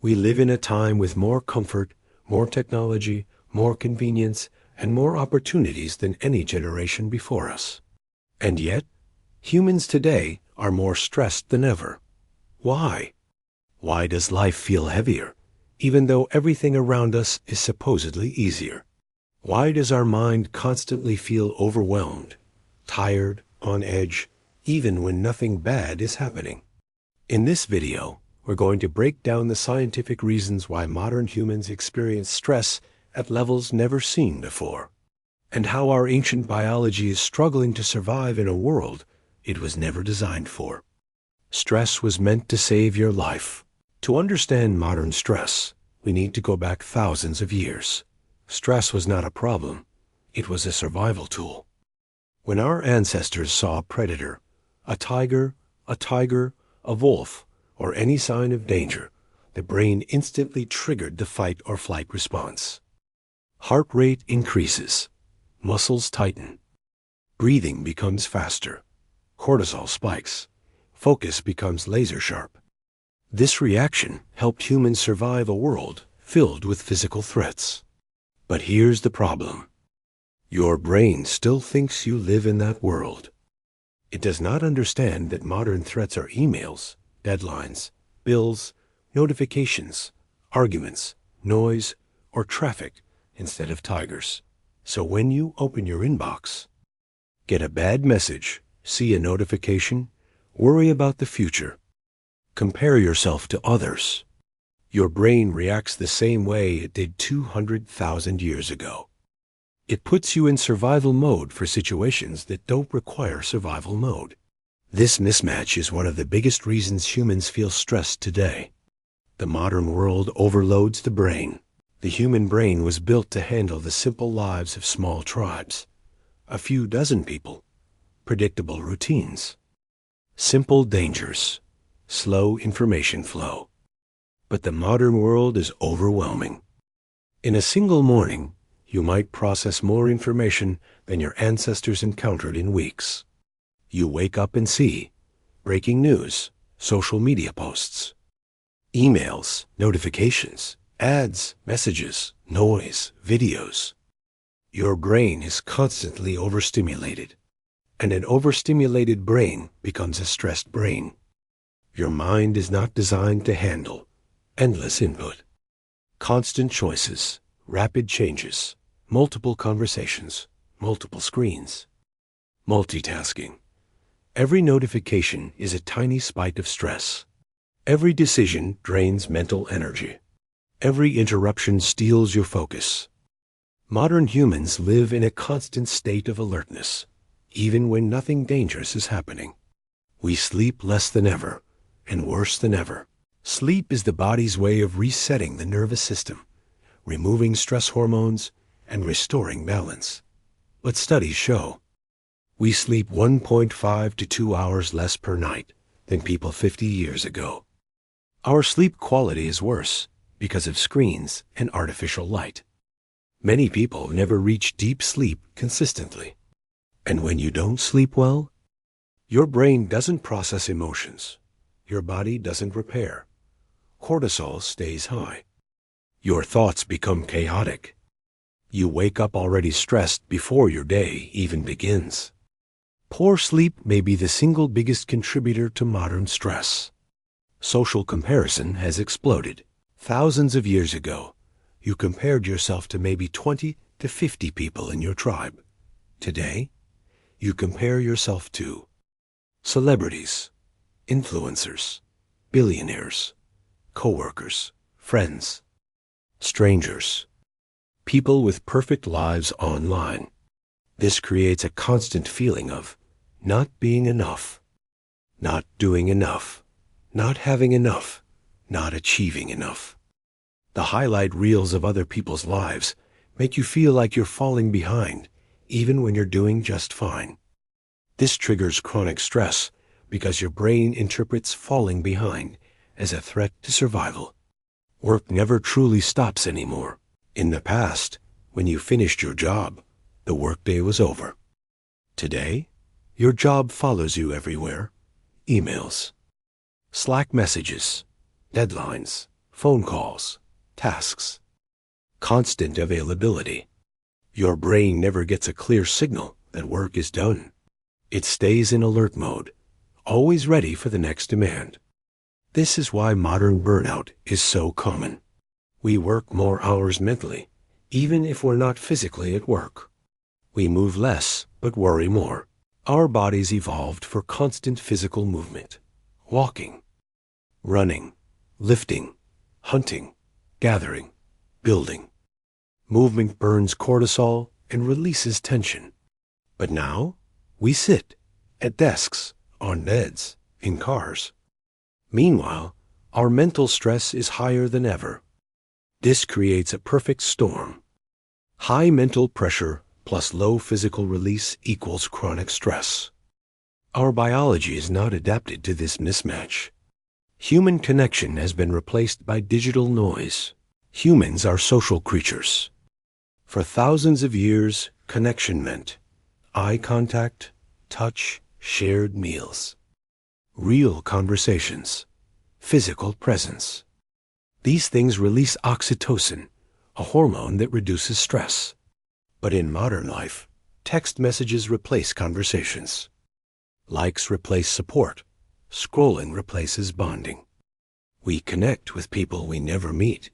We live in a time with more comfort, more technology, more convenience, and more opportunities than any generation before us. And yet, humans today are more stressed than ever. Why? Why does life feel heavier, even though everything around us is supposedly easier? Why does our mind constantly feel overwhelmed, tired, on edge, even when nothing bad is happening? In this video, we're going to break down the scientific reasons why modern humans experience stress at levels never seen before, and how our ancient biology is struggling to survive in a world it was never designed for. Stress was meant to save your life. To understand modern stress, we need to go back thousands of years. Stress was not a problem. It was a survival tool. When our ancestors saw a predator, a tiger, a wolf, or any sign of danger, the brain instantly triggered the fight or flight response. Heart rate increases, muscles tighten, breathing becomes faster, cortisol spikes, focus becomes laser sharp. This reaction helped humans survive a world filled with physical threats. But here's the problem. Your brain still thinks you live in that world. It does not understand that modern threats are emails, deadlines, bills, notifications, arguments, noise, or traffic instead of tigers. So when you open your inbox, get a bad message, see a notification, worry about the future, compare yourself to others, your brain reacts the same way it did 200,000 years ago. It puts you in survival mode for situations that don't require survival mode. This mismatch is one of the biggest reasons humans feel stressed today. The modern world overloads the brain. The human brain was built to handle the simple lives of small tribes, a few dozen people, predictable routines, simple dangers, slow information flow. But the modern world is overwhelming. In a single morning, you might process more information than your ancestors encountered in weeks. You wake up and see breaking news, social media posts, emails, notifications, ads, messages, noise, videos. Your brain is constantly overstimulated, and an overstimulated brain becomes a stressed brain. Your mind is not designed to handle endless input, constant choices, rapid changes, multiple conversations, multiple screens, multitasking. Every notification is a tiny spike of stress. Every decision drains mental energy. Every interruption steals your focus. Modern humans live in a constant state of alertness, even when nothing dangerous is happening. We sleep less than ever, and worse than ever. Sleep is the body's way of resetting the nervous system, removing stress hormones, and restoring balance. But studies show we sleep 1.5 to 2 hours less per night than people 50 years ago. Our sleep quality is worse because of screens and artificial light. Many people never reach deep sleep consistently. And when you don't sleep well, your brain doesn't process emotions. Your body doesn't repair. Cortisol stays high. Your thoughts become chaotic. You wake up already stressed before your day even begins. Poor sleep may be the single biggest contributor to modern stress. Social comparison has exploded. Thousands of years ago, you compared yourself to maybe 20 to 50 people in your tribe. Today, you compare yourself to celebrities, influencers, billionaires, coworkers, friends, strangers, people with perfect lives online. This creates a constant feeling of not being enough, not doing enough, not having enough, not achieving enough. The highlight reels of other people's lives make you feel like you're falling behind, even when you're doing just fine. This triggers chronic stress because your brain interprets falling behind as a threat to survival. Work never truly stops anymore. In the past, when you finished your job, the workday was over. Today, your job follows you everywhere. Emails, Slack messages, deadlines, phone calls, tasks, constant availability. Your brain never gets a clear signal that work is done. It stays in alert mode, always ready for the next demand. This is why modern burnout is so common. We work more hours mentally, even if we're not physically at work. We move less, but worry more. Our bodies evolved for constant physical movement. Walking, running, lifting, hunting, gathering, building. Movement burns cortisol and releases tension. But now, we sit at desks, on beds, in cars. Meanwhile, our mental stress is higher than ever. This creates a perfect storm. High mental pressure plus low physical release equals chronic stress. Our biology is not adapted to this mismatch. Human connection has been replaced by digital noise. Humans are social creatures. For thousands of years, connection meant eye contact, touch, shared meals, real conversations, physical presence. These things release oxytocin, a hormone that reduces stress. But in modern life, text messages replace conversations. Likes replace support. Scrolling replaces bonding. We connect with people we never meet,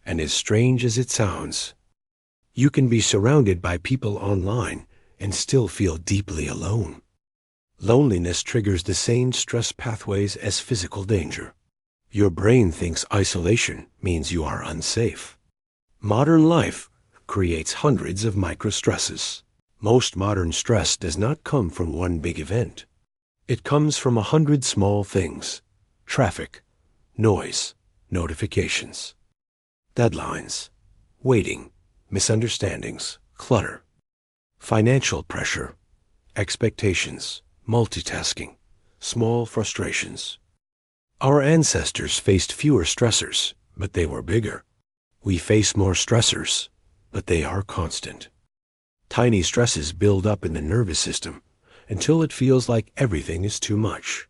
and as strange as it sounds, you can be surrounded by people online and still feel deeply alone. Loneliness triggers the same stress pathways as physical danger. Your brain thinks isolation means you are unsafe. Modern life creates hundreds of micro-stresses. Most modern stress does not come from one big event. It comes from 100 small things: traffic, noise, notifications, deadlines, waiting, misunderstandings, clutter, financial pressure, expectations, multitasking, small frustrations. Our ancestors faced fewer stressors, but they were bigger. We face more stressors, but they are constant. Tiny stresses build up in the nervous system until it feels like everything is too much.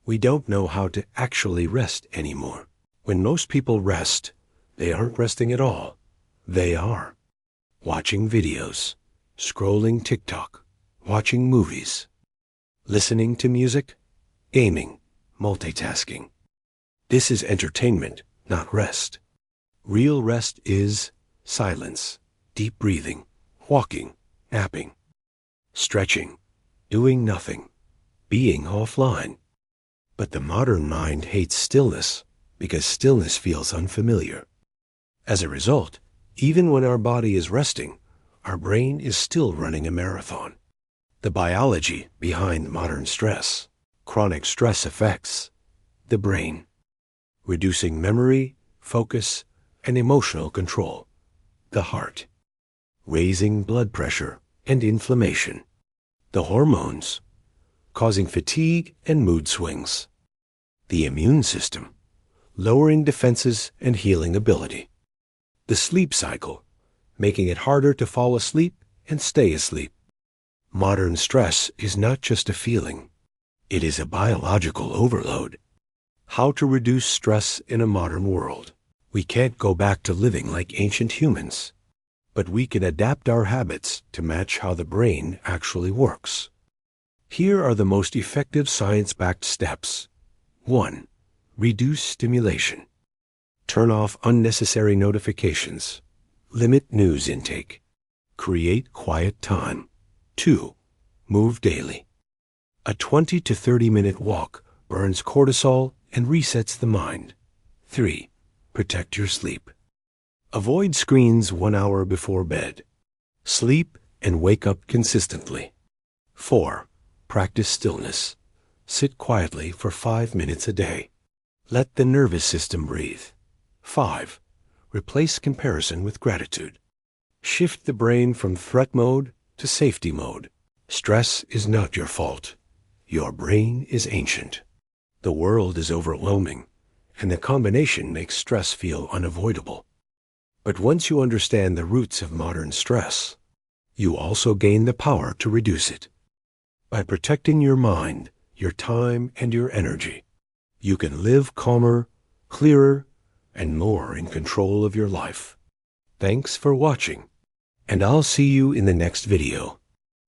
We don't know how to actually rest anymore. When most people rest, they aren't resting at all. They are watching videos, scrolling TikTok, watching movies, listening to music, gaming, multitasking. This is entertainment, not rest. Real rest is silence, deep breathing, walking, napping, stretching, doing nothing, being offline. But the modern mind hates stillness because stillness feels unfamiliar. As a result, even when our body is resting, our brain is still running a marathon. The biology behind modern stress. Chronic stress affects the brain, reducing memory, focus, and emotional control. The heart, raising blood pressure and inflammation. The hormones, causing fatigue and mood swings. The immune system, lowering defenses and healing ability. The sleep cycle, making it harder to fall asleep and stay asleep. Modern stress is not just a feeling. It is a biological overload. How to reduce stress in a modern world. We can't go back to living like ancient humans, but we can adapt our habits to match how the brain actually works. Here are the most effective science-backed steps. 1. Reduce stimulation. Turn off unnecessary notifications. Limit news intake. Create quiet time. 2. Move daily. A 20 to 30-minute walk burns cortisol and resets the mind. 3. Protect your sleep. Avoid screens 1 hour before bed. Sleep and wake up consistently. 4. Practice stillness. Sit quietly for 5 minutes a day. Let the nervous system breathe. 5. Replace comparison with gratitude. Shift the brain from threat mode to safety mode. Stress is not your fault. Your brain is ancient. The world is overwhelming, and the combination makes stress feel unavoidable. But once you understand the roots of modern stress, you also gain the power to reduce it. By protecting your mind, your time, and your energy, you can live calmer, clearer, and more in control of your life. Thanks for watching, and I'll see you in the next video.